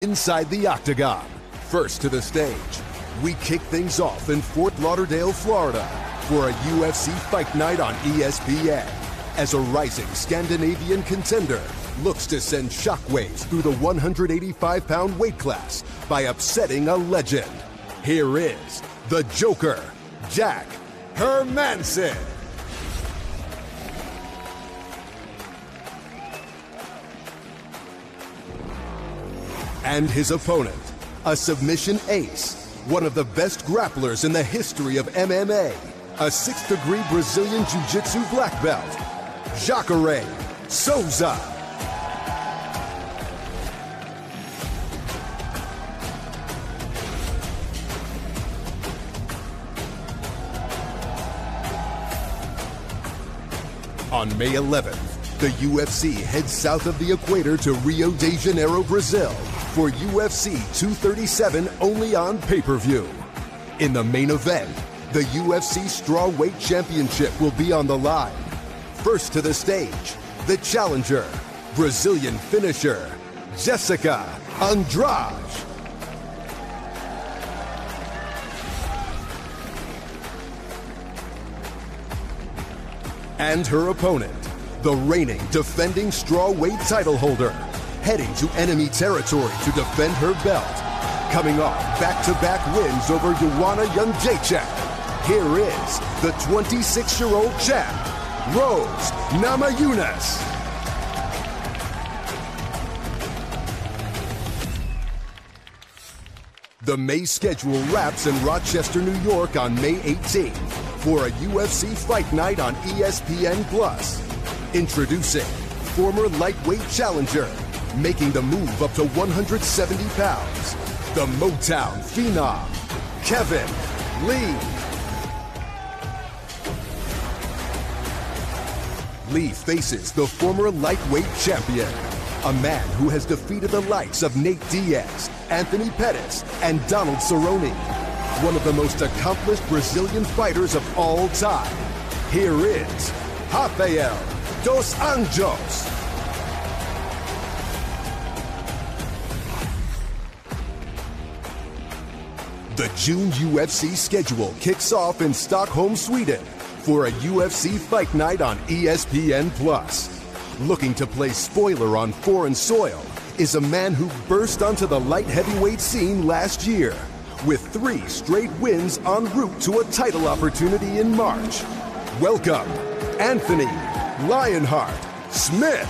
Inside the Octagon, first to the stage, we kick things off in Fort Lauderdale, Florida, for a UFC Fight Night on ESPN, as a rising Scandinavian contender looks to send shockwaves through the 185-pound weight class by upsetting a legend. Here is the Joker, Jack Hermansson. And his opponent, a submission ace, one of the best grapplers in the history of MMA, a sixth-degree Brazilian Jiu-Jitsu black belt, Jacare Souza. On May 11th, the UFC heads south of the equator to Rio de Janeiro, Brazil, for UFC 237 only on pay-per-view. In the main event, the UFC Strawweight Championship will be on the line. First to the stage, the challenger, Brazilian finisher, Jessica Andrade. And her opponent, the reigning defending strawweight title holder, heading to enemy territory to defend her belt. Coming off back-to-back wins over Joanna Jędrzejczyk, here is the 26-year-old champ, Rose Namajunas. The May schedule wraps in Rochester, New York on May 18th for a UFC Fight Night on ESPN+. Introducing former lightweight challenger, making the move up to 170 pounds, the Motown phenom, Kevin Lee. Lee faces the former lightweight champion, a man who has defeated the likes of Nate Diaz, Anthony Pettis, and Donald Cerrone, one of the most accomplished Brazilian fighters of all time. Here is Rafael dos Anjos. The June UFC schedule kicks off in Stockholm, Sweden, for a UFC Fight Night on ESPN+. Looking to play spoiler on foreign soil is a man who burst onto the light heavyweight scene last year, with 3 straight wins en route to a title opportunity in March. Welcome, Anthony Lionheart Smith.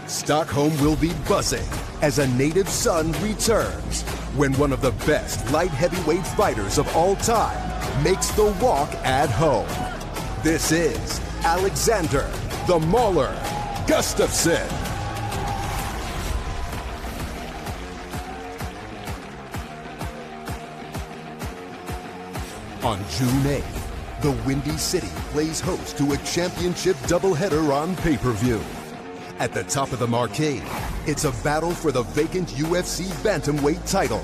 Stockholm will be buzzing as a native son returns when one of the best light heavyweight fighters of all time makes the walk at home. This is Alexander the Mauler Gustafsson. On June 8th, the Windy City plays host to a championship doubleheader on pay-per-view. At the top of the marquee, it's a battle for the vacant UFC bantamweight title.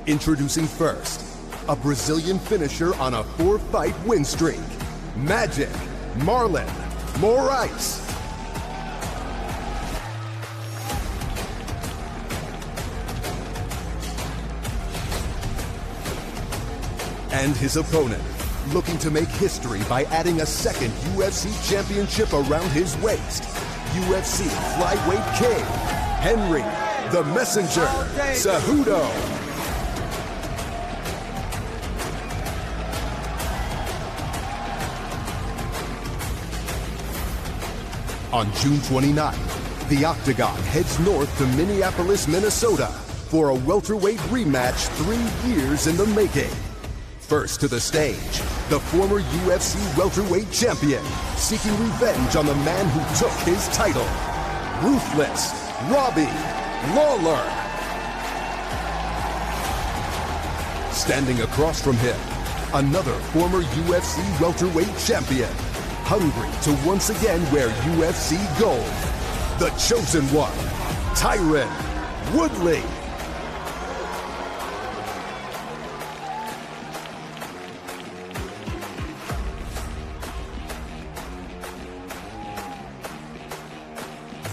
Introducing first, a Brazilian finisher on a 4-fight win streak, Magic Marlon Moraes. And his opponent, looking to make history by adding a second UFC championship around his waist, UFC Flyweight King, Henry the Messenger Cejudo. On June 29th, the Octagon heads north to Minneapolis, Minnesota for a welterweight rematch 3 years in the making. First to the stage, the former UFC welterweight champion, seeking revenge on the man who took his title, Ruthless Robbie Lawler. Standing across from him, another former UFC welterweight champion, hungry to once again wear UFC gold, the chosen one, Tyron Woodley.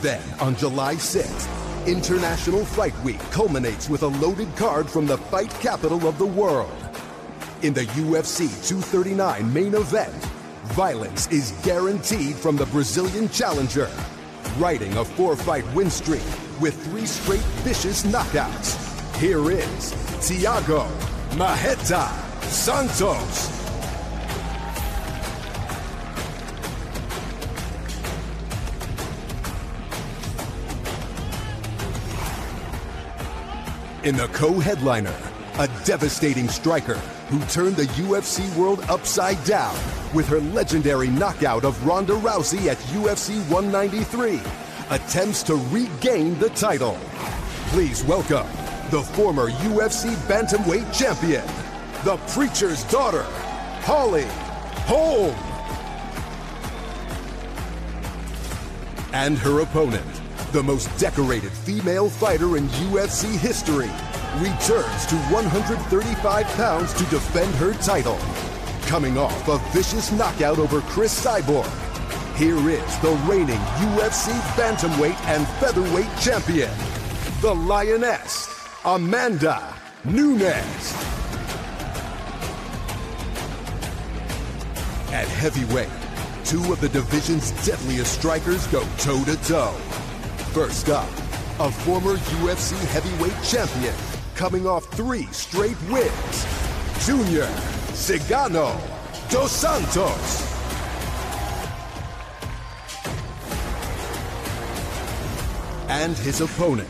Then, on July 6th, International Fight Week culminates with a loaded card from the fight capital of the world. In the UFC 239 main event, violence is guaranteed from the Brazilian challenger, riding a 4-fight win streak with 3 straight vicious knockouts. Here is Thiago Marreta Santos. In the co-headliner, a devastating striker who turned the UFC world upside down with her legendary knockout of Ronda Rousey at UFC 193, attempts to regain the title. Please welcome the former UFC bantamweight champion, the Preacher's daughter, Holly Holm. And her opponent, the most decorated female fighter in UFC history, returns to 135 pounds to defend her title. Coming off a vicious knockout over Chris Cyborg, here is the reigning UFC bantamweight and featherweight champion, the Lioness, Amanda Nunes. At heavyweight, 2 of the division's deadliest strikers go toe-to-toe. First up, a former UFC heavyweight champion coming off 3 straight wins, Junior Cigano dos Santos. And his opponent,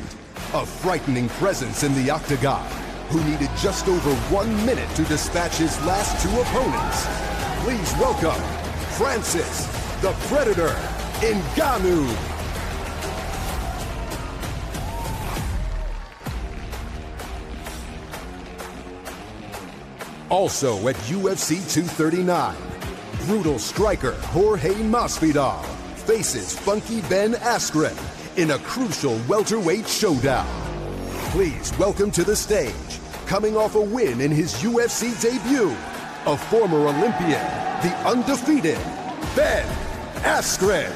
a frightening presence in the Octagon, who needed just over 1 minute to dispatch his last 2 opponents. Please welcome Francis the Predator Ngannou. Also at UFC 239, brutal striker Jorge Masvidal faces funky Ben Askren in a crucial welterweight showdown. Please welcome to the stage, coming off a win in his UFC debut, a former Olympian, the undefeated Ben Askren.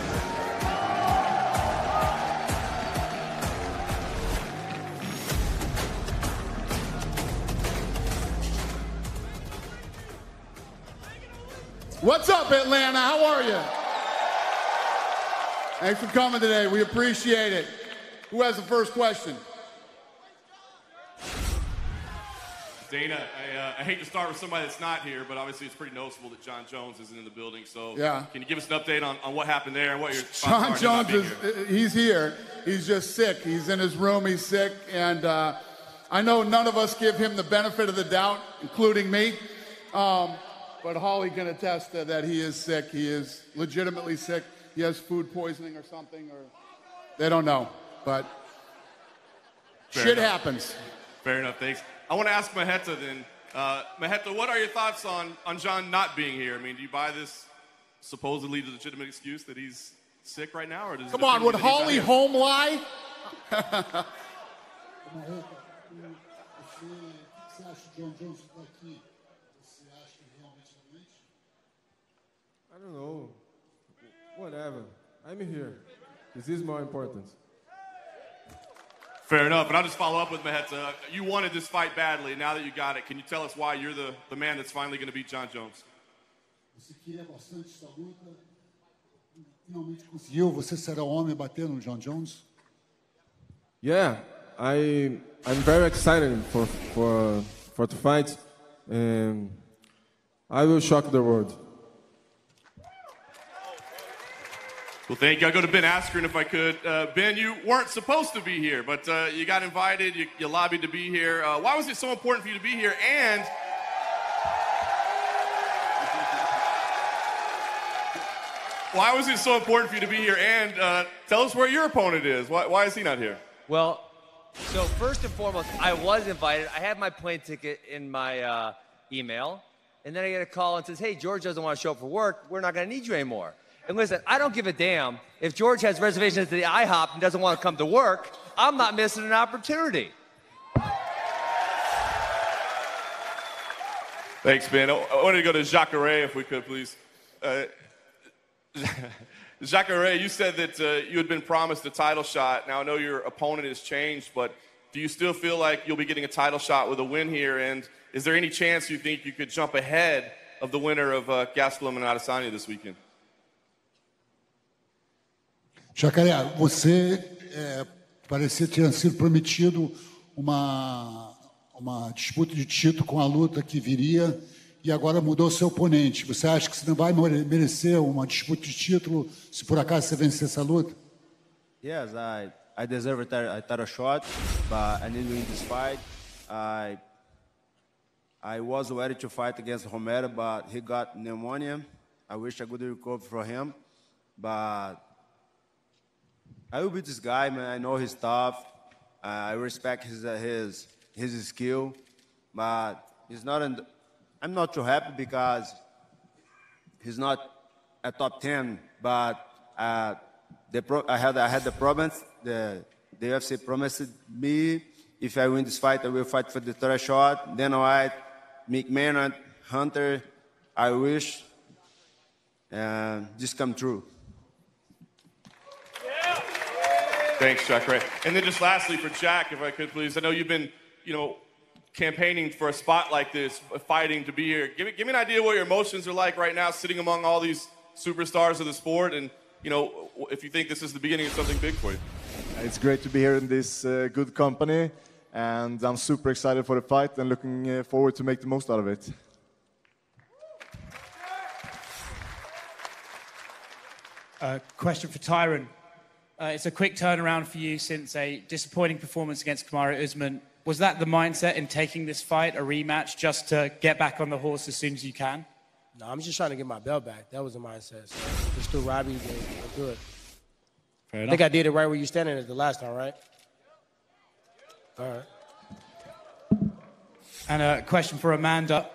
What's up, Atlanta? How are you? Thanks for coming today. We appreciate it. Who has the first question? Dana, I hate to start with somebody that's not here, but obviously it's pretty noticeable that John Jones isn't in the building. So yeah. Can you give us an update on what happened there and what your John thoughts are? Jones he's here. He's just sick. He's in his room. He's sick. And I know none of us give him the benefit of the doubt, including me. But Holly can attest that he is sick. He is legitimately sick. He has food poisoning or something, or they don't know. But shit happens. Fair enough, thanks. I want to ask Marreta then. Marreta, what are your thoughts on John not being here? I mean, do you buy this supposedly legitimate excuse that he's sick right now? Or does Come on, would Holly Holm lie? I don't know. Whatever. I'm here. This is more important. Fair enough, and I'll just follow up with Marreta. You wanted this fight badly. Now that you got it, can you tell us why you're the man that's finally going to beat John Jones? Você queria bastante essa luta. Finalmente conseguiu. Você será o homem a bater no John Jones? Yeah, I'm very excited for the fight, and I will shock the world. Well, thank you. I'll go to Ben Askren if I could. Ben, you weren't supposed to be here, but you got invited. You lobbied to be here. Why was it so important for you to be here? And why was it so important for you to be here? And tell us where your opponent is. Why is he not here? Well, so first and foremost, I was invited. I had my plane ticket in my email. And then I get a call and says, hey, George doesn't want to show up for work. We're not going to need you anymore. And listen, I don't give a damn if George has reservations at the IHOP and doesn't want to come to work. I'm not missing an opportunity. Thanks, Ben. I wanted to go to Jacare if we could, please. Jacare, you said that you had been promised a title shot. Now, I know your opponent has changed, but do you still feel like you'll be getting a title shot with a win here? And is there any chance you think you could jump ahead of the winner of Gastelum and Adesanya this weekend? Jacare, você parecia ter sido prometido uma disputa de título com a luta que viria e agora mudou seu oponente. Você acha que você não vai merecer uma disputa de título se por acaso você vencer essa luta? Yes, I deserve a title shot, but I need to win this fight. I was ready to fight against Romero, but he got pneumonia. I wish I could recover from him, but I will beat this guy, man. I know he's tough. I respect his skill, but he's not in. I'm not too happy because he's not a top 10. But I had the promise. The UFC promised me if I win this fight, I will fight for the third shot. Dana White, McMahon, Hunter. I wish this come true. Thanks, Jacare. And then just lastly for Jack, if I could please, I know you've been, campaigning for a spot like this, fighting to be here. Give me an idea what your emotions are like right now, sitting among all these superstars of the sport, and if you think this is the beginning of something big for you. It's great to be here in this good company, and I'm super excited for the fight and looking forward to make the most out of it. Question for Tyron. It's a quick turnaround for you since a disappointing performance against Kamaru Usman. Was that the mindset in taking this fight, a rematch, just to get back on the horse as soon as you can? No, I'm just trying to get my belt back. That was the mindset. So just through Robbie, I do it. Fair enough. I think I did it right where you're standing at the last time, right? All right. And a question for Amanda.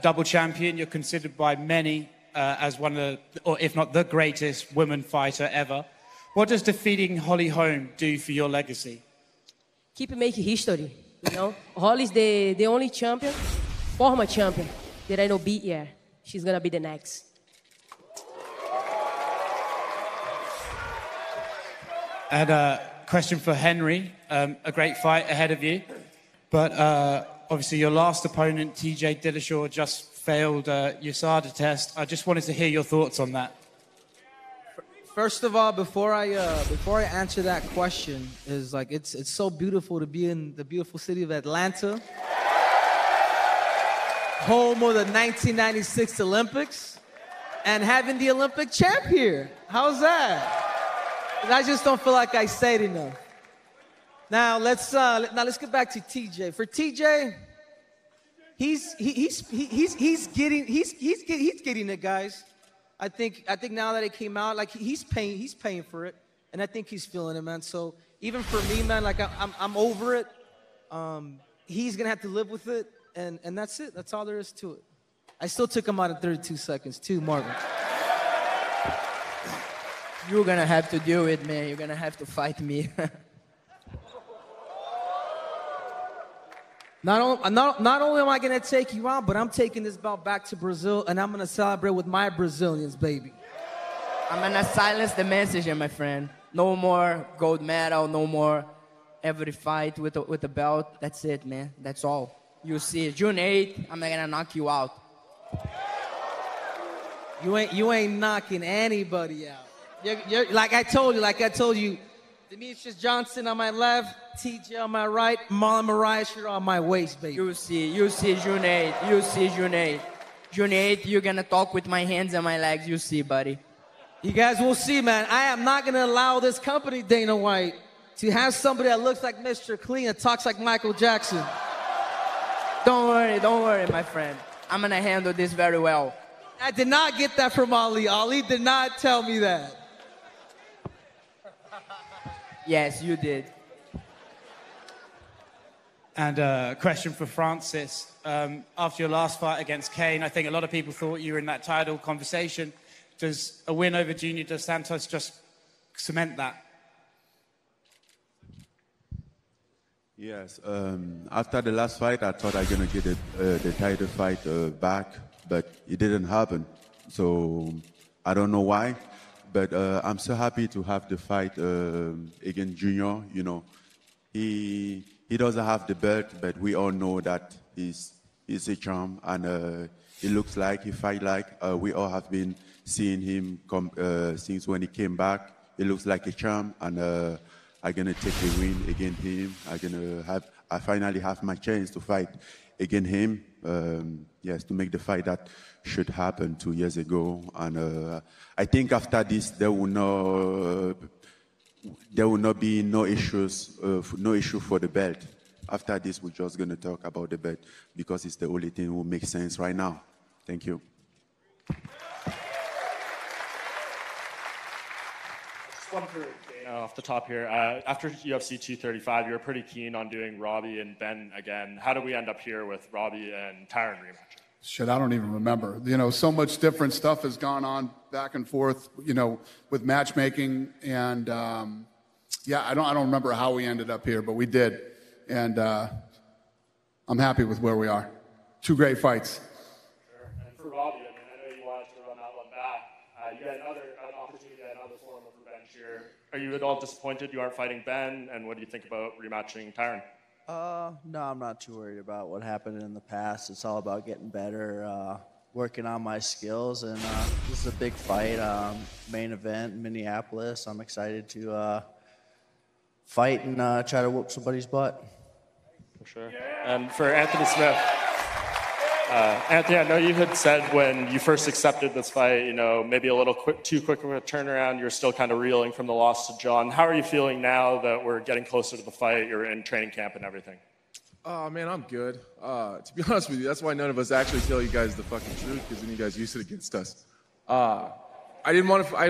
Double champion, you're considered by many as one of the, or if not the greatest women fighter ever. What does defeating Holly Holm do for your legacy? Keep making history, Holly's the only champion, former champion, that I know beat yet. She's going to be the next. And a question for Henry. A great fight ahead of you. But obviously your last opponent, TJ Dillashaw, just failed USADA test. I just wanted to hear your thoughts on that. First of all, before I answer that question, is like it's so beautiful to be in the beautiful city of Atlanta, home of the 1996 Olympics, and having the Olympic champ here. How's that? I just don't feel like I say it enough. Now let's get back to TJ. For TJ, he's getting it, guys. I think now that it came out, like he's paying for it, and I think he's feeling it, man. So even for me, man, like I'm over it. He's gonna have to live with it, and that's it. That's all there is to it. I still took him out in 32 seconds too, Marvin. You're gonna have to do it, man. You're gonna have to fight me. Not only am I going to take you out, but I'm taking this belt back to Brazil, and I'm going to celebrate with my Brazilians, baby. I'm going to silence the messenger, my friend. No more gold medal, no more every fight with the belt. That's it, man. That's all. You'll see. June 8th, I'm going to knock you out. You ain't knocking anybody out. You're, like I told you, Demetrius Johnson on my left, TJ on my right, Marlon Moraes on my waist, baby. You see June 8th. You see June 8th. June 8th, you're going to talk with my hands and my legs. You see, buddy. You guys will see, man. I am not going to allow this company, Dana White, to have somebody that looks like Mr. Clean and talks like Michael Jackson. Don't worry, my friend. I'm going to handle this very well. I did not get that from Ali. Ali did not tell me that. Yes, you did. And a question for Francis. After your last fight against Kane, I think a lot of people thought you were in that title conversation. Does a win over Junior Dos Santos just cement that? Yes. After the last fight, I thought I was going to get the title fight back, but it didn't happen. So I don't know why. But I'm so happy to have the fight against Junior. You know, he doesn't have the belt, but we all know that he's a charm, and it looks like he fight like we all have been seeing him since when he came back. It looks like a charm, and I'm gonna take the win against him. I finally have my chance to fight against him. Yes, to make the fight that should happen 2 years ago, and I think after this there will not be no issues, no issue for the belt. After this, we're just gonna talk about the belt because it's the only thing that will make sense right now. Thank you. Just one for Dana off the top here. After UFC 235, you were pretty keen on doing Robbie and Ben again. How did we end up here with Robbie and Tyron rematch? Shit, I don't even remember. You know, so much different stuff has gone on back and forth, you know, with matchmaking. And, yeah, I don't remember how we ended up here, but we did. And I'm happy with where we are. 2 great fights. Sure. And for Robbie, I know you wanted to run that one back. You had an opportunity at another form of revenge here. Are you at all disappointed you aren't fighting Ben? And what do you think about rematching Tyron? No, I'm not too worried about what happened in the past. It's all about getting better, working on my skills, and this is a big fight, main event in Minneapolis. I'm excited to fight and try to whoop somebody's butt. For sure. And for Anthony Smith, Anthony, I know you had said when you first accepted this fight, you know, maybe a little too quick of a turnaround. You're still kind of reeling from the loss to John. How are you feeling now that we're getting closer to the fight? You're in training camp and everything. Oh, man, I'm good. To be honest with you, that's why none of us actually tell you guys the fucking truth, because then you guys use it against us. I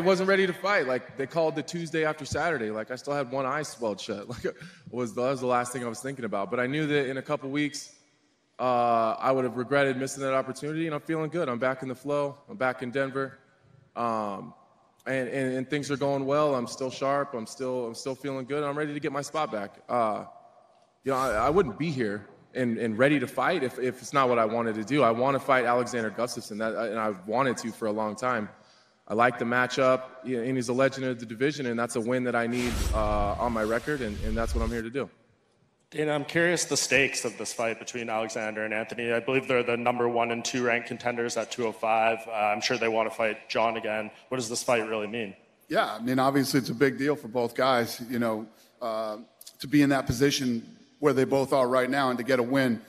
wasn't ready to fight. Like, they called the Tuesday after Saturday. Like, I still had one eye swelled shut. Like, that was the last thing I was thinking about. But I knew that in a couple weeks, I would have regretted missing that opportunity, and I'm feeling good. I'm back in the flow. I'm back in Denver, and things are going well. I'm still sharp. I'm still feeling good. I'm ready to get my spot back. You know, I wouldn't be here and ready to fight if it's not what I wanted to do. I want to fight Alexander Gustafsson, and I've wanted to for a long time. I like the matchup, and he's a legend of the division, and that's a win that I need on my record, and that's what I'm here to do. Dana, I'm curious the stakes of this fight between Alexander and Anthony. I believe they're the number 1 and 2 ranked contenders at 205. I'm sure they want to fight John again. What does this fight really mean? Yeah, I mean, obviously it's a big deal for both guys, you know, to be in that position where they both are right now and to get a win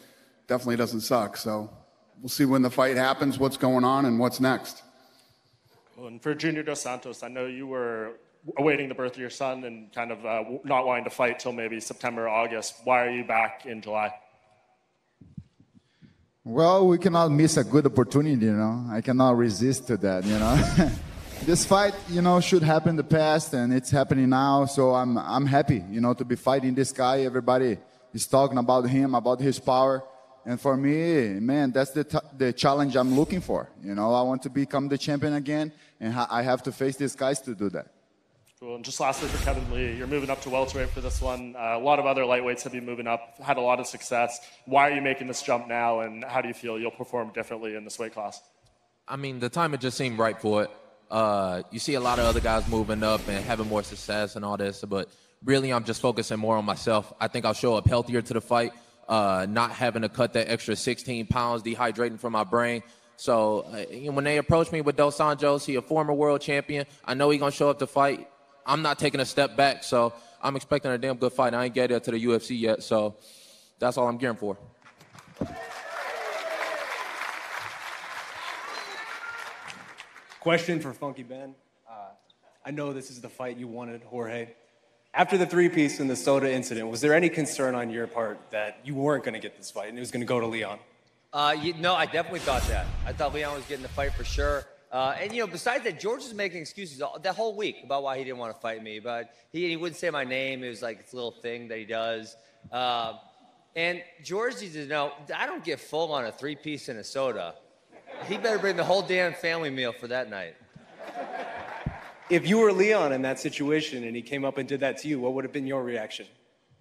definitely doesn't suck. So we'll see when the fight happens, what's going on, and what's next. Cool. And for Junior Dos Santos, I know you were awaiting the birth of your son and kind of not wanting to fight till maybe September, August. Why are you back in July? Well, we cannot miss a good opportunity, you know. I cannot resist to that, you know. This fight, you know, should happen in the past, and it's happening now. So I'm happy, you know, to be fighting this guy. Everybody is talking about him, about his power. And for me, man, that's the challenge I'm looking for. You know, I want to become the champion again, and I have to face these guys to do that. Cool. And just lastly for Kevin Lee, you're moving up to welterweight for this one. A lot of other lightweights have been moving up, had a lot of success. Why are you making this jump now, and how do you feel you'll perform differently in this weight class? I mean, the time it just seemed right for it. You see a lot of other guys moving up and having more success and all this, but really I'm just focusing more on myself. I think I'll show up healthier to the fight, not having to cut that extra 16 pounds, dehydrating from my brain. So when they approach me with Dos Santos, he a former world champion. I know he's going to show up to fight. I'm not taking a step back, so I'm expecting a damn good fight. I ain't get there to the UFC yet, so that's all I'm gearing for. Question for Funky Ben. I know this is the fight you wanted, Jorge. After the three-piece and the soda incident, was there any concern on your part that you weren't going to get this fight and it was going to go to Leon? No, I definitely thought that. I thought Leon was getting the fight for sure. And, you know, besides that, George was making excuses that whole week about why he didn't want to fight me. But he wouldn't say my name. It was like this little thing that he does. And George needs to know, I don't get full on a three-piece and a soda. He better bring the whole damn family meal for that night. If you were Leon in that situation and he came up and did that to you, what would have been your reaction?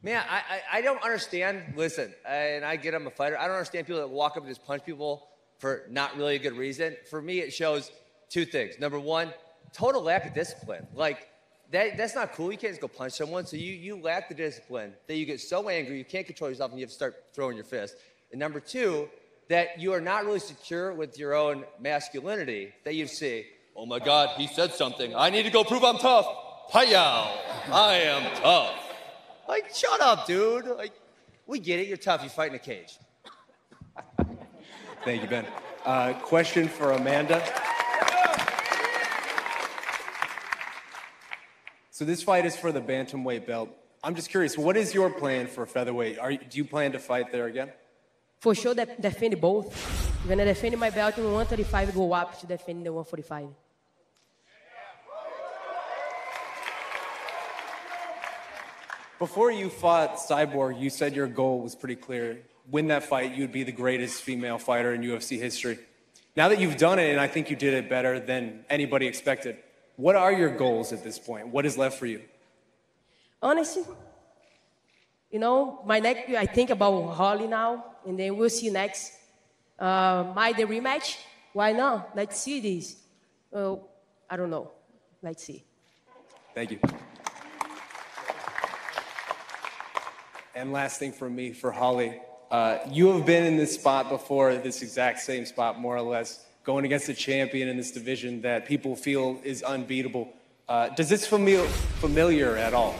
Man, I don't understand. Listen, and I get I'm a fighter. I don't understand people that walk up and just punch people for not really a good reason. For me, it shows two things. Number one, total lack of discipline. Like, that's not cool. You can't just go punch someone. So you lack the discipline that you get so angry, you can't control yourself, and you have to start throwing your fist. And number two, that you are not really secure with your own masculinity, that you say, oh my God, he said something. I need to go prove I'm tough. Hi-yow, I am tough. Like, shut up, dude. Like, we get it. You're tough. You fight in a cage. Thank you, Ben. Question for Amanda. So this fight is for the bantamweight belt. I'm just curious, what is your plan for featherweight? Do you plan to fight there again? For sure, defend both. I'm gonna defend my belt in 135, go up to defend the 145. Before you fought Cyborg, you said your goal was pretty clear. Win that fight, you'd be the greatest female fighter in UFC history. Now that you've done it, and I think you did it better than anybody expected, what are your goals at this point? What is left for you? Honestly, my next, I think about Holly now, and then we'll see next. The rematch? Why not? Let's see this. I don't know. Let's see. Thank you. And last thing from me for Holly. You have been in this spot before, this exact same spot, more or less, going against a champion in this division that people feel is unbeatable. Does this feel familiar at all?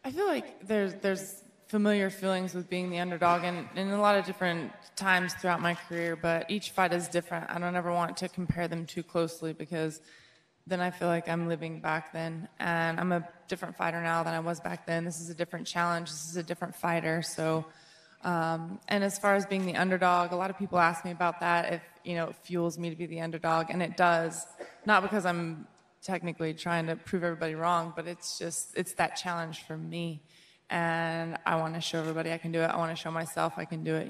I feel like there's familiar feelings with being the underdog and in a lot of different times throughout my career, but each fight is different. I don't ever want to compare them too closely because then I feel like I'm living back then, and I'm a different fighter now than I was back then. This is a different challenge. This is a different fighter. So, and as far as being the underdog, a lot of people ask me about that, if, it fuels me to be the underdog, and it does. Not because I'm technically trying to prove everybody wrong, but it's that challenge for me. And I want to show everybody I can do it. I want to show myself I can do it.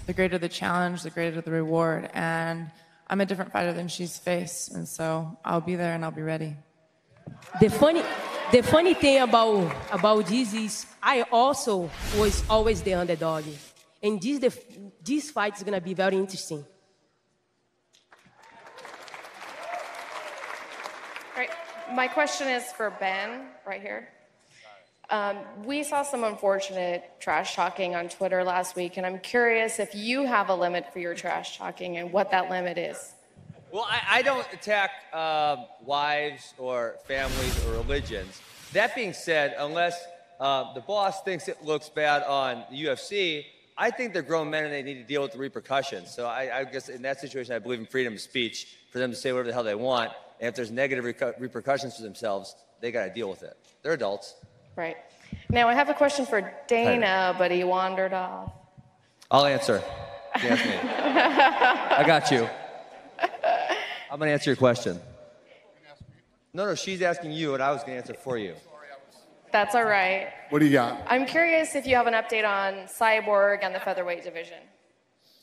The greater the challenge, the greater the reward. And I'm a different fighter than she's faced, and so I'll be there and I'll be ready. The funny thing about this is I also was always the underdog, and this fight is gonna be very interesting. All right, my question is for Ben right here. We saw some unfortunate trash talking on Twitter last week, and I'm curious if you have a limit for your trash talking and what that limit is. Well, I don't attack wives or families or religions. That being said, unless the boss thinks it looks bad on the UFC, I think they're grown men and they need to deal with the repercussions. So I guess in that situation, I believe in freedom of speech for them to say whatever the hell they want. And if there's negative repercussions for themselves, they got to deal with it. They're adults. Right. Now, I have a question for Dana, but he wandered off. I'll answer. You ask me. I got you. I'm going to answer your question. No, she's asking you, and I was going to answer for you. That's all right. What do you got? I'm curious if you have an update on Cyborg and the featherweight division.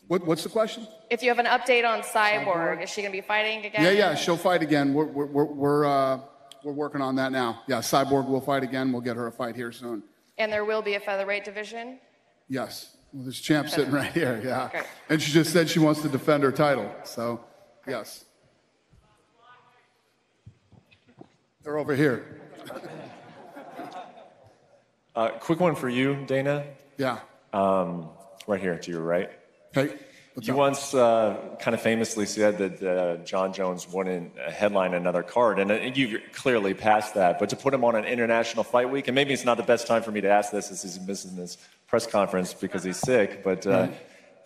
What's the question? If you have an update on Cyborg, is she going to be fighting again? Yeah, she'll fight again. We're working on that now. Yeah, Cyborg will fight again. We'll get her a fight here soon. And there will be a featherweight division? Yes. Well, there's champ sitting right here, yeah. Okay. And she just said she wants to defend her title. So, yes. They're over here. Quick one for you, Dana. Yeah. Right here to your right. Hey. You once kind of famously said that John Jones wouldn't headline another card, and you've clearly passed that. But to put him on an international fight week, and maybe it's not the best time for me to ask this as he's missing this press conference because he's sick, but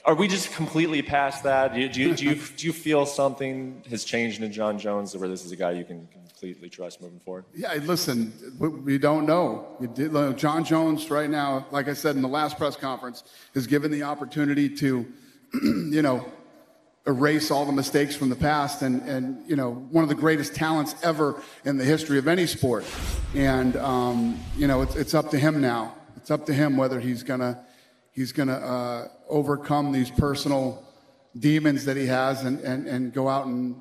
are we just completely past that? Do you feel something has changed in John Jones where this is a guy you can completely trust moving forward? Yeah, listen, we don't know. John Jones right now, like I said in the last press conference, is given the opportunity to erase all the mistakes from the past and one of the greatest talents ever in the history of any sport. And, it's up to him now. It's up to him whether he's gonna overcome these personal demons that he has and go out and,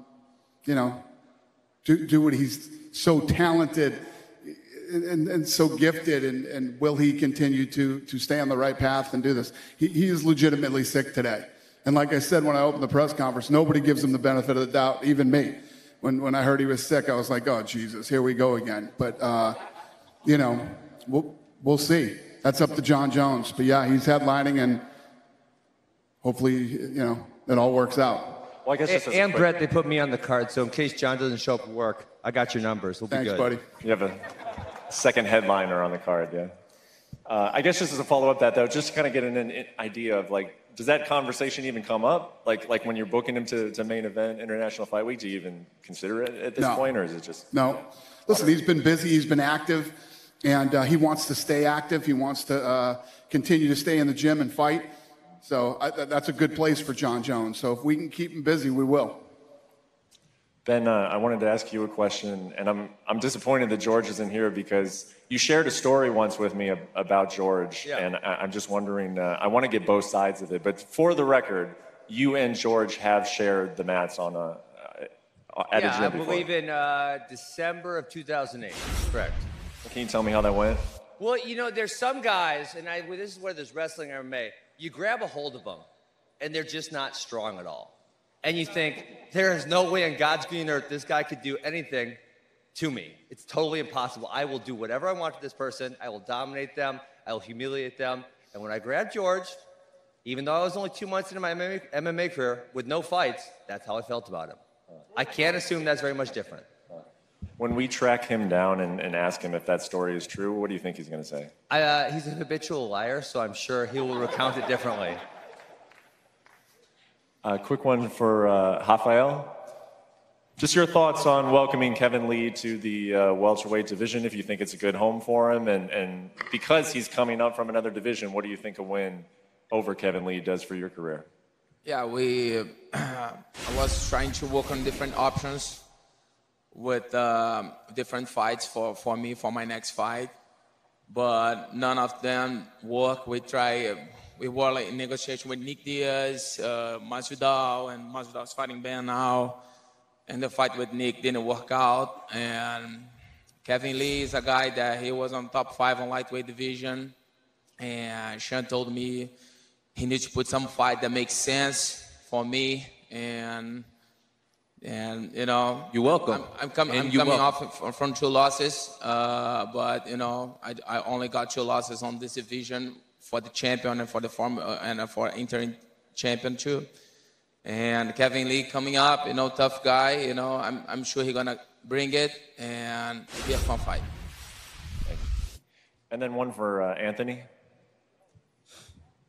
do what he's so talented and so gifted, and will he continue to stay on the right path and do this? He is legitimately sick today. And like I said when I opened the press conference, nobody gives him the benefit of the doubt, even me. when I heard he was sick, I was like, oh, Jesus, here we go again. But, we'll see. That's up to John Jones. But, yeah, he's headlining, and hopefully, it all works out. Well, I guess just and Brett, they put me on the card, so in case John doesn't show up for work, I got your numbers. We'll be Thanks, good. buddy. You have a second headliner on the card, yeah. I guess just as a follow-up that, though, just to kind of get an idea of, does that conversation even come up? Like when you're booking him to main event, International Fight Week, do you even consider it at this point, or is it just... No. Listen, he's been busy, he's been active, and he wants to stay active. He wants to continue to stay in the gym and fight. So that's a good place for John Jones. So if we can keep him busy, we will. Ben, I wanted to ask you a question, and I'm disappointed that George isn't here because you shared a story once with me about George, and I'm just wondering, I want to get both sides of it, but for the record, you and George have shared the mats at a gym I before. believe in December of 2008. Correct. Can you tell me how that went? Well, there's some guys, and this is where there's wrestling MMA, you grab a hold of them, and they're just not strong at all. And you think, there is no way on God's green earth this guy could do anything to me. It's totally impossible. I will do whatever I want to this person. I will dominate them. I will humiliate them. And when I grabbed George, even though I was only 2 months into my MMA career with no fights, that's how I felt about him. I can't assume that's very much different. When we track him down and ask him if that story is true, what do you think he's going to say? He's a habitual liar, so I'm sure he will recount it differently. Quick one for Rafael. Just your thoughts on welcoming Kevin Lee to the welterweight division, if you think it's a good home for him. And because he's coming up from another division, what do you think a win over Kevin Lee does for your career? Yeah, I was trying to work on different options with different fights for me, for my next fight. But none of them work. We were like in negotiation with Nick Diaz, Masvidal, and Masvidal's fighting Ben now. And the fight with Nick didn't work out. And Kevin Lee is a guy that he was on top 5 on lightweight division. And Sean told me he needs to put some fight that makes sense for me. And You're welcome. I'm coming off from 2 losses. But I only got 2 losses on this division for the champion and for the for interim champion too. And Kevin Lee coming up, tough guy. I'm sure he's gonna bring it and it'll be a fun fight. And then one for Anthony.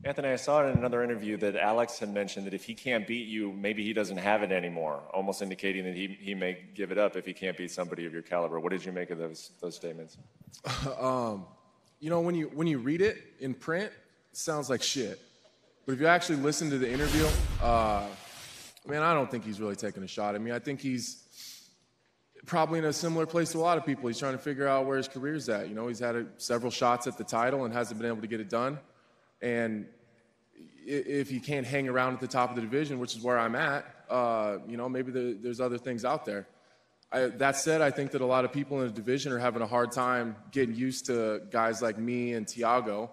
Anthony, I saw in another interview that Alex had mentioned that if he can't beat you, maybe he doesn't have it anymore, almost indicating that he may give it up if he can't beat somebody of your caliber. What did you make of those statements? When you read it in print, it sounds like shit. But if you actually listen to the interview, I don't think he's really taking a shot at me. I think he's probably in a similar place to a lot of people. He's trying to figure out where his career's at. He's had several shots at the title and hasn't been able to get it done. And if you can't hang around at the top of the division, which is where I'm at, maybe there's other things out there. That said, I think that a lot of people in the division are having a hard time getting used to guys like me and Thiago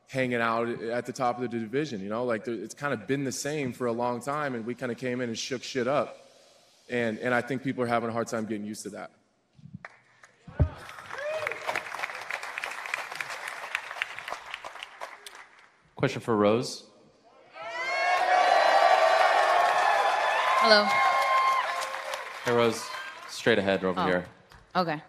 hanging out at the top of the division. It's kind of been the same for a long time, and we kind of came in and shook shit up. And I think people are having a hard time getting used to that. Question for Rose. Hello. Hey, Rose. Straight ahead over here. Okay.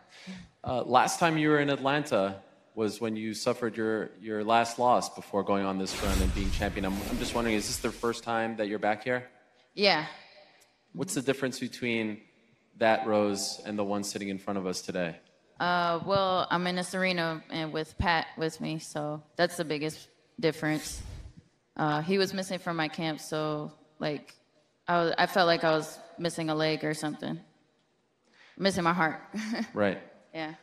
Last time you were in Atlanta was when you suffered your last loss before going on this run and being champion. I'm just wondering, is this the first time that you're back here? Yeah. What's the difference between that Rose and the one sitting in front of us today? Well, I'm in this arena and with Pat with me, so that's the biggest difference. He was missing from my camp, so I felt like I was missing a leg or something. Missing my heart. Right. Yeah.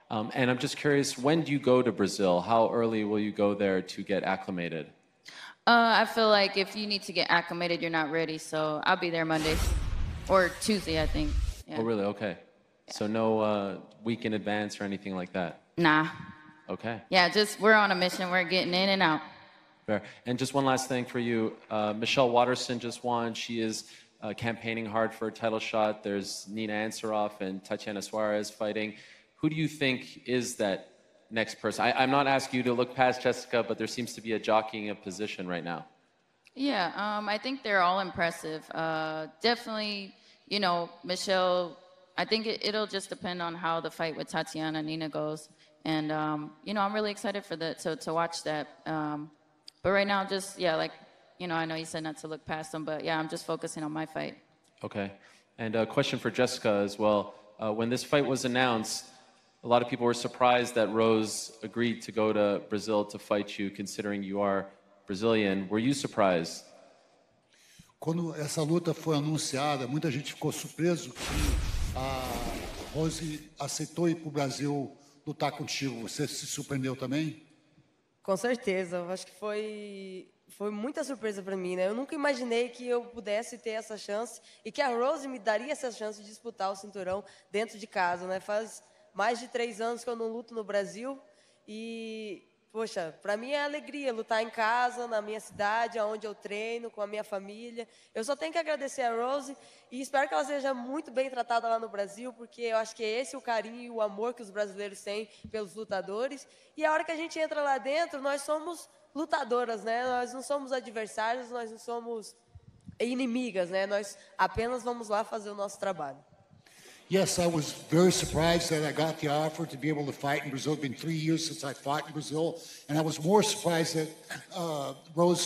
And I'm just curious, when do you go to Brazil? How early will you go there to get acclimated? I feel like if you need to get acclimated, you're not ready, so I'll be there Monday or Tuesday, I think. Yeah. Oh, really? Okay. Yeah. So no week in advance or anything like that? Nah. Okay. Yeah, we're on a mission. We're getting in and out. Fair. And just one last thing for you. Michelle Watterson just won. She is campaigning hard for a title shot. There's Nina Ansaroff and Tatiana Suarez fighting. Who do you think is that next person? I'm not asking you to look past Jessica, but there seems to be a jockeying of position right now. Yeah, I think they're all impressive. Definitely, you know, Michelle, I think it'll just depend on how the fight with Tatiana and Nina goes. And, you know, I'm really excited for to watch that. But right now, just, yeah, like, you know, I know you said not to look past them, but yeah, I'm just focusing on my fight. Okay. And a question for Jessica as well. When this fight was announced, a lot of people were surprised that Rose agreed to go to Brazil to fight you, considering you are Brazilian. Were you surprised? Quando essa luta foi anunciada, muita gente ficou surpreso que a Rose aceitou ir para o Brasil lutar contigo. Você se surpreendeu também? Com certeza, eu acho que foi muita surpresa para mim, né? Eu nunca imaginei que eu pudesse ter essa chance e que a Rose me daria essa chance de disputar o cinturão dentro de casa, né? Faz mais de 3 anos que eu não luto no Brasil e, poxa, para mim é alegria lutar em casa, na minha cidade, onde eu treino, com a minha família. Eu só tenho que agradecer a Rose e espero que ela seja muito bem tratada lá no Brasil, porque eu acho que é esse o carinho e o amor que os brasileiros têm pelos lutadores. E a hora que a gente entra lá dentro, nós somos lutadoras, né? Nós não somos adversários, nós não somos inimigas, né? Nós apenas vamos lá fazer o nosso trabalho. Yes, I was very surprised that I got the offer to be able to fight in Brazil. It's been 3 years since I fought in Brazil, and I was more surprised that Rose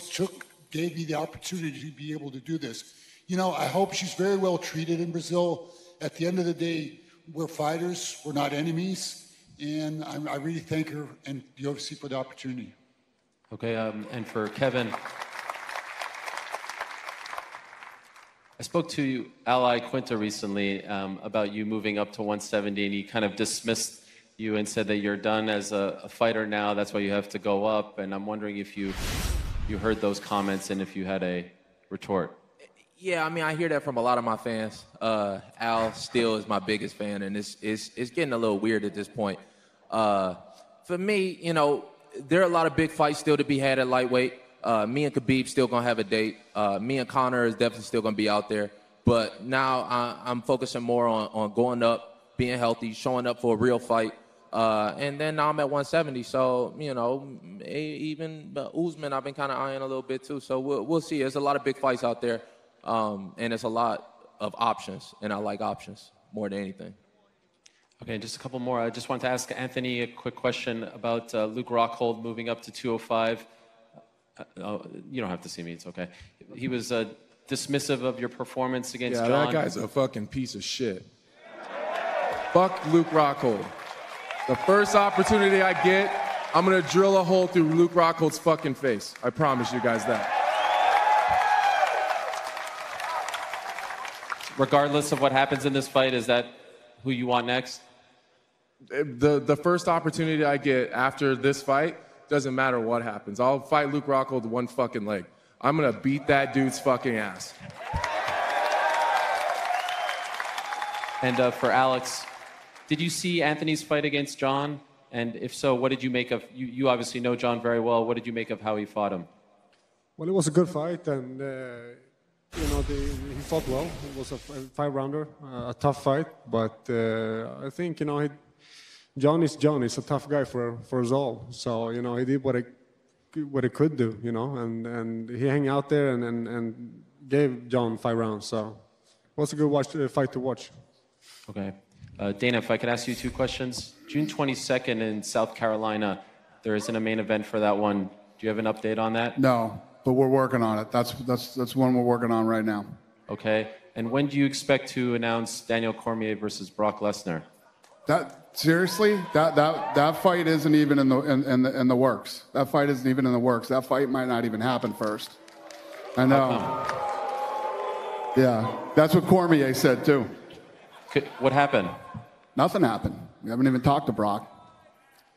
gave me the opportunity to be able to do this. You know, I hope she's very well treated in Brazil. At the end of the day, we're fighters, we're not enemies, and I really thank her and the UFC for the opportunity. Okay, and for Kevin, I spoke to Ally Quinta recently about you moving up to 170, and he kind of dismissed you and said that you're done as a fighter now, that's why you have to go up, and I'm wondering if you heard those comments and if you had a retort. Yeah, I mean, I hear that from a lot of my fans. Al still is my biggest fan, and it's getting a little weird at this point. For me, you know, there are a lot of big fights still to be had at lightweight. Me and Khabib still going to have a date. Me and Conor is definitely still going to be out there. But now I'm focusing more on going up, being healthy, showing up for a real fight. And then now I'm at 170. So, you know, even Usman I've been kind of eyeing a little bit too. So we'll see. There's a lot of big fights out there. And it's a lot of options. And I like options more than anything. Okay, just a couple more. I just wanted to ask Anthony a quick question about Luke Rockhold moving up to 205. You don't have to see me, it's okay. He was dismissive of your performance against John. Yeah, that guy's a fucking piece of shit. Fuck Luke Rockhold. The first opportunity I get, I'm gonna drill a hole through Luke Rockhold's fucking face. I promise you guys that. Regardless of what happens in this fight, is that who you want next? The first opportunity I get after this fight, doesn't matter what happens. I'll fight Luke Rockhold with one fucking leg. I'm gonna beat that dude's fucking ass. And for Alex, did you see Anthony's fight against John? And if so, what did you make of, you obviously know John very well, what did you make of how he fought him? Well, it was a good fight, and you know, he fought well. It was a 5-rounder, a tough fight, but I think, you know, John is John. He's a tough guy for us all. So, you know, he did what he could do, you know, and he hung out there and gave John 5 rounds. So it was a good fight to watch. Okay. Dana, if I could ask you 2 questions. June 22nd in South Carolina, there isn't a main event for that one. Do you have an update on that? No, but we're working on it. That's one we're working on right now. Okay. And when do you expect to announce Daniel Cormier versus Brock Lesnar? Seriously, that fight isn't even in the works. That fight isn't even in the works. That fight might not even happen first. I know. Yeah, that's what Cormier said too. What happened? Nothing happened. We haven't even talked to Brock.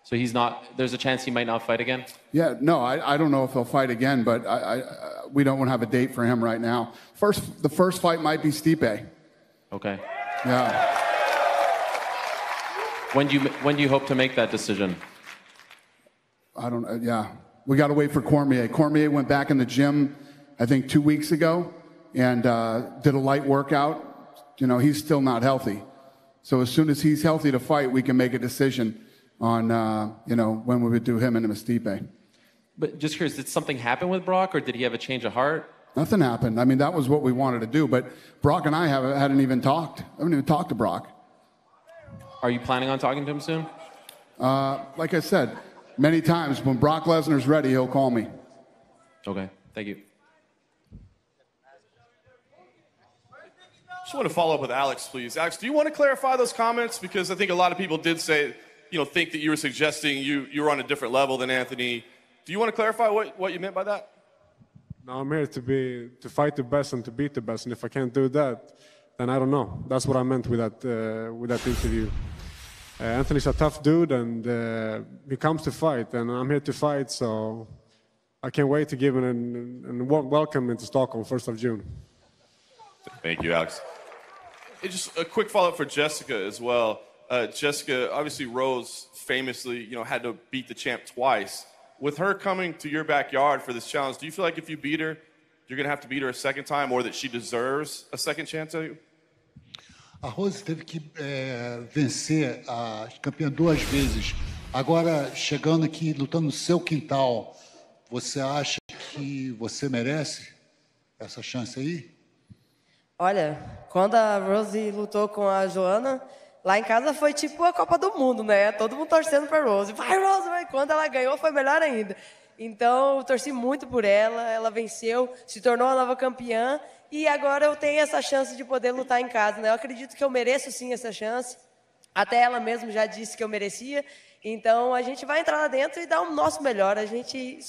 So he's not. There's a chance he might not fight again. Yeah, no, I don't know if he'll fight again, but we don't want to have a date for him right now. The first fight might be Stipe. Okay. Yeah. When do you hope to make that decision? I don't know. Yeah, we got to wait for Cormier. Cormier went back in the gym, I think 2 weeks ago, and did a light workout. He's still not healthy. So as soon as he's healthy to fight, we can make a decision on, when we would do him and Stipe. But just curious, did something happen with Brock, or did he have a change of heart? Nothing happened. I mean, that was what we wanted to do. But Brock and I hadn't even talked. I haven't even talked to Brock. Are you planning on talking to him soon? Like I said, many times, when Brock Lesnar's ready, he'll call me. Okay, thank you. Just want to follow up with Alex, please. Alex, do you want to clarify those comments? Because I think a lot of people did say, think that you were suggesting you were on a different level than Anthony. Do you want to clarify what you meant by that? No, I'm here to fight the best and to beat the best. And if I can't do that, then I don't know. That's what I meant with that interview. Anthony's a tough dude, and he comes to fight, and I'm here to fight, so I can't wait to give him a welcome into Stockholm, 1st of June. Thank you, Alex. Hey, just a quick follow-up for Jessica as well. Jessica, obviously Rose famously, had to beat the champ twice. With her coming to your backyard for this challenge, do you feel like if you beat her, you're going to have to beat her a second time, or that she deserves a second chance at you? A Rose teve que vencer a campeã 2 vezes. Agora, chegando aqui, lutando no seu quintal, você acha que você merece essa chance aí? Olha, quando a Rose lutou com a Joana, lá em casa foi tipo a Copa do Mundo, né? Todo mundo torcendo pra Rose. Vai, Rose, vai! Quando ela ganhou, foi melhor ainda. Então, eu torci muito por ela, ela venceu, se tornou a nova campeã, e agora eu tenho essa chance de poder lutar em casa, né? Eu acredito que eu mereço sim essa chance, até ela mesma já disse que eu merecia, então a gente vai entrar lá dentro e dar o nosso melhor, a gente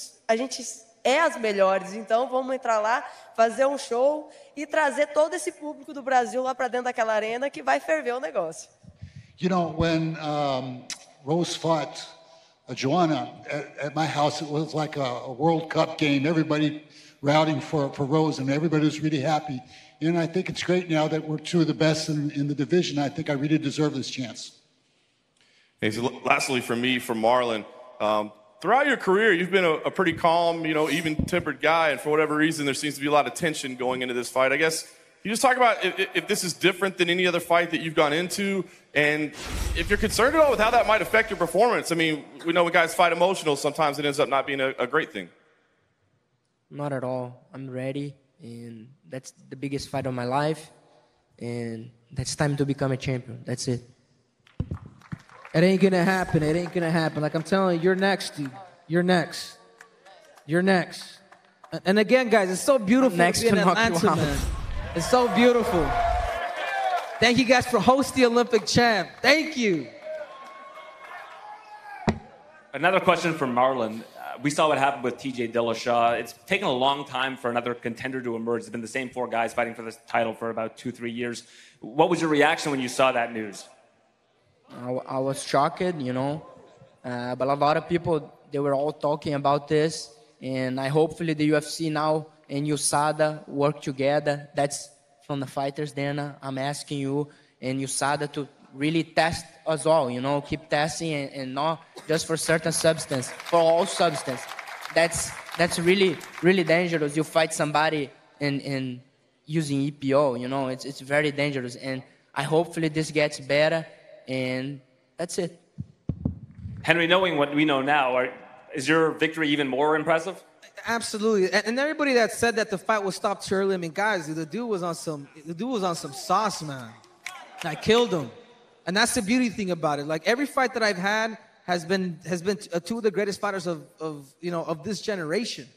é as melhores, então vamos entrar lá, fazer um show e trazer todo esse público do Brasil lá para dentro daquela arena que vai ferver o negócio. When Rose fought Joanna at my house, it was like a World Cup game. Everybody rooting for Rose, and everybody was really happy. And I think it's great now that we're two of the best in the division. I think I really deserve this chance. Hey, so lastly, for me, for Marlon, throughout your career, you've been a pretty calm, even-tempered guy, and for whatever reason, there seems to be a lot of tension going into this fight. I guess, can you just talk about if this is different than any other fight that you've gone into, and if you're concerned at all with how that might affect your performance? I mean, we know when guys fight emotional, sometimes it ends up not being a great thing. Not at all. I'm ready, and that's the biggest fight of my life, and that's time to become a champion. That's it. It ain't gonna happen. It ain't gonna happen. Like I'm telling you, you're next, dude. You're next. You're next. And again, guys, it's so beautiful Next to be in to knock you Atlanta, out. man. It's so beautiful. Thank you guys for hosting the Olympic champ. Thank you. Another question from Marlon. We saw what happened with TJ Dillashaw. It's taken a long time for another contender to emerge. It's been the same 4 guys fighting for this title for about 2-3 years. What was your reaction when you saw that news? I was shocked, but a lot of people, they were all talking about this, and hopefully the UFC now and USADA work together. That's from the fighters, Dana. I'm asking you and USADA to really test us all, keep testing and not just for certain substance, for all substance. That's really, really dangerous. You fight somebody and using EPO, it's very dangerous. And hopefully this gets better, and that's it. Henry, knowing what we know now, is your victory even more impressive? Absolutely. And everybody that said that the fight was stopped too early, I mean, guys, the dude was on some sauce, man. I killed him. And that's the beauty thing about it. Like every fight that I've had has been two of the greatest fighters of this generation.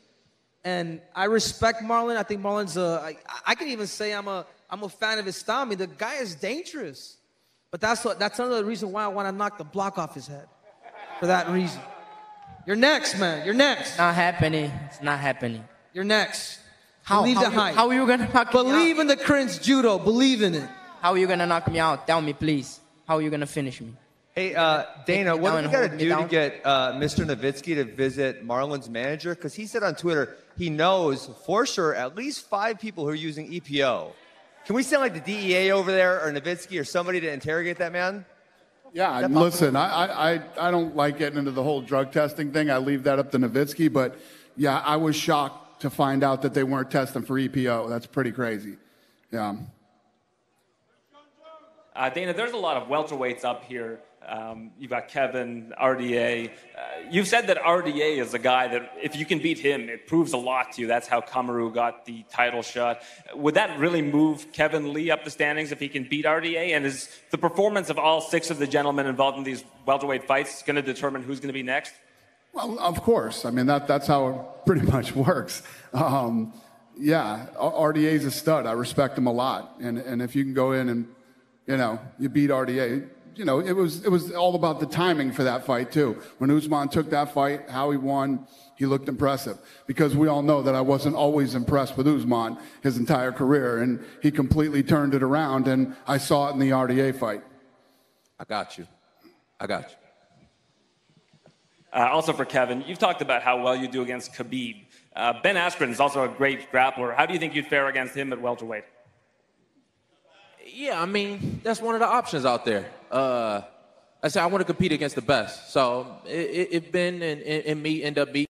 And I respect Marlon. I think Marlon's I can even say I'm a fan of his style. I mean, the guy is dangerous. But that's another reason why I want to knock the block off his head. For that reason. You're next, man. You're next. Not happening. It's not happening. You're next. Believe the hype. How are you gonna knock me out? Believe in the cringe judo. Believe in it. How are you gonna knock me out? Tell me, please. How are you gonna finish me? Hey, Dana, what do we got to do to get Mr. Nowitzki to visit Marlon's manager? Because he said on Twitter he knows for sure at least 5 people who are using EPO. Can we send like the DEA over there or Nowitzki or somebody to interrogate that man? Yeah, listen, I don't like getting into the whole drug testing thing. I leave that up to Nowitzki. But, yeah, I was shocked to find out that they weren't testing for EPO. That's pretty crazy. Yeah. Dana, there's a lot of welterweights up here. You've got Kevin, RDA. You've said that RDA is a guy that if you can beat him, it proves a lot to you. That's how Kamaru got the title shot. Would that really move Kevin Lee up the standings if he can beat RDA? And is the performance of all 6 of the gentlemen involved in these welterweight fights going to determine who's going to be next? Well, of course. I mean, that's how it pretty much works. Yeah, RDA's a stud. I respect him a lot. And if you can go in and, you beat RDA, it was all about the timing for that fight, too. When Usman took that fight, how he won, he looked impressive. Because we all know that I wasn't always impressed with Usman his entire career, and he completely turned it around, and I saw it in the RDA fight. I got you. Also for Kevin, you've talked about how well you do against Khabib. Ben Askren is also a great grappler. How do you think you'd fare against him at welterweight? Yeah, I mean, that's one of the options out there. I said I want to compete against the best. So if Ben and me end up beating